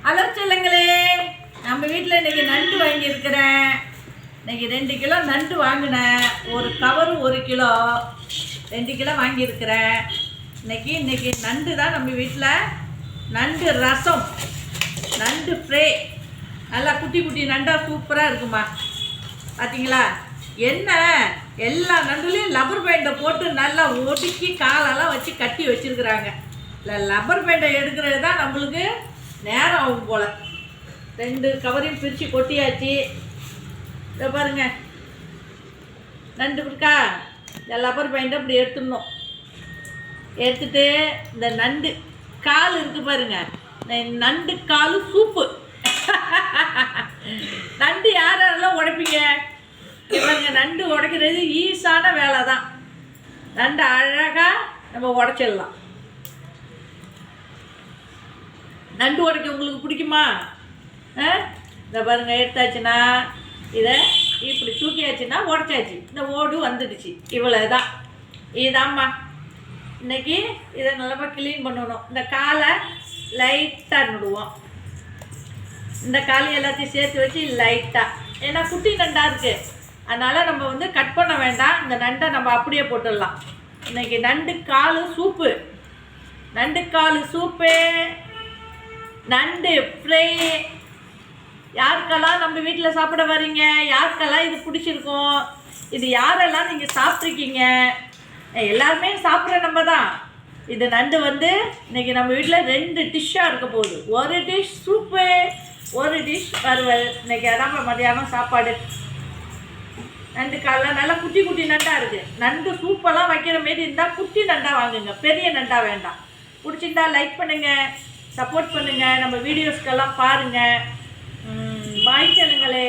Hello செல்லுங்களே, நம்ம வீட்டில் இன்றைக்கி நண்டு வாங்கியிருக்கிறேன். இன்றைக்கி 2 கிலோ நண்டு வாங்கினேன். ஒரு கவரு 1 கிலோ, 2 கிலோ வாங்கியிருக்கிறேன். இன்றைக்கி நண்டு தான் நம்ம வீட்டில். நண்டு ரசம், நண்டு ஃப்ரை, நல்லா குட்டி குட்டி நண்டாக சூப்பராக இருக்குமா. பார்த்தீங்களா? என்ன எல்லா நண்டுலேயும் லப்பர் பேண்டை போட்டு நல்லா ஒடுக்கி காலெல்லாம் வச்சு கட்டி வச்சுருக்குறாங்க. இல்லை, லப்பர் பேண்டை எடுக்கிறது தான் நம்மளுக்கு நேரம் ஆகும் போல். 2 கவரையும் பிரித்து கொட்டியாச்சு. இதை பாருங்க, நண்டு இருக்கா? இந்த லப்பர் பேண்டை இப்படி எடுத்துடணும். எடுத்துட்டு இந்த நண்டு கால் இருக்குது பாருங்க, இந்த நண்டு கால் சூப்பு. நண்டு யாரெல்லாம் உடைப்பீங்க? பாருங்க, நண்டு உடைக்கிறது ஈஸான வேலை தான். நண்டு அழகாக நம்ம உடைச்சிடலாம். நண்டு உடைக்க உங்களுக்கு பிடிக்குமா? இந்த பாருங்கள், எடுத்தாச்சுன்னா இதை இப்படி தூக்கியாச்சுன்னா உடைச்சாச்சு. இந்த ஓடு வந்துடுச்சு. இவ்வளோ தான், இதாம்மா. இன்றைக்கி இதை நல்லா க்ளீன் பண்ணணும். இந்த காலை லைட்டாக நடுவோம். இந்த காலை எல்லாத்தையும் சேர்த்து வச்சு லைட்டாக, ஏன்னா குட்டி நண்டாக இருக்குது, அதனால் நம்ம வந்து கட் பண்ண வேண்டாம். இந்த நண்டை நம்ம அப்படியே போட்டுடலாம். இன்றைக்கி நண்டு கால் சூப்பு, நண்டு கால் சூப்பு, நண்டு ஃப்ரை. யாருக்கெல்லாம் நம்ம வீட்டில் சாப்பிட வரீங்க, யாருக்கெல்லாம் இது பிடிச்சிருக்கும், இது யாரெல்லாம் நீங்கள் சாப்பிட்ருக்கீங்க? எல்லாருமே சாப்பிட்ற நம்ம தான். இது நண்டு வந்து இன்றைக்கி நம்ம வீட்டில் 2 டிஷ்ஷாக இருக்க போகுது. ஒரு டிஷ் சூப்பு, ஒரு டிஷ் வறுவல். இன்றைக்கி அதான் மதியானம் சாப்பாடு. நண்டு காலெலாம் நல்லா குட்டி குட்டி நண்டாக இருக்குது. நண்டு சூப்பெல்லாம் வைக்கிற மாரி இருந்தால் குட்டி நண்டாக வாங்குங்க, பெரிய நண்டாக வேண்டாம். பிடிச்சிருந்தா லைக் பண்ணுங்கள், சப்போர்ட் பண்ணுங்கள், நம்ம வீடியோஸ்க்கெல்லாம் பாருங்கள். பாய் செல்லுங்களே.